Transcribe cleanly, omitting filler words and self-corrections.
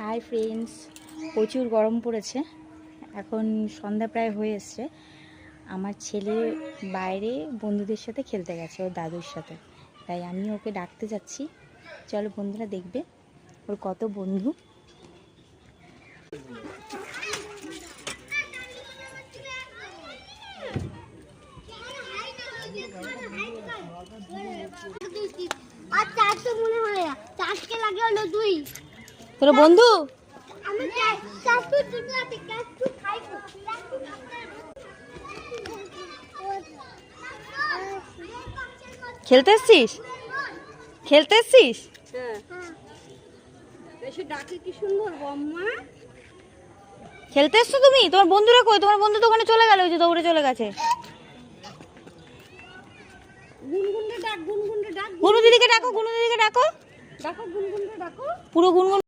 Hi friends, প্রচুর গরম পড়েছে। এখন সন্ধ্যা প্রায় হয়ে এসছে। আমার ছেলে বাইরে বন্ধুদের সাথে খেলতে গেছে, ওর দাদুর সাথে। তাই আমি ওকে ডাকতে যাচ্ছি। চলো বন্ধুরা, দেখবে ওর কত বন্ধু। তোর বন্ধু খেলতে এসছিস? খেলতে এসছিস? খেলতে এসছো তুমি? তোমার বন্ধুরা কই? তোমার বন্ধু তো ওখানে চলে গেল, ওই যে দৌড়ে চলে গেছে। গুনগুন দিদিকে ডাকো, গুনগুন দিদিকে ডাকো, পুরো গুনগুন।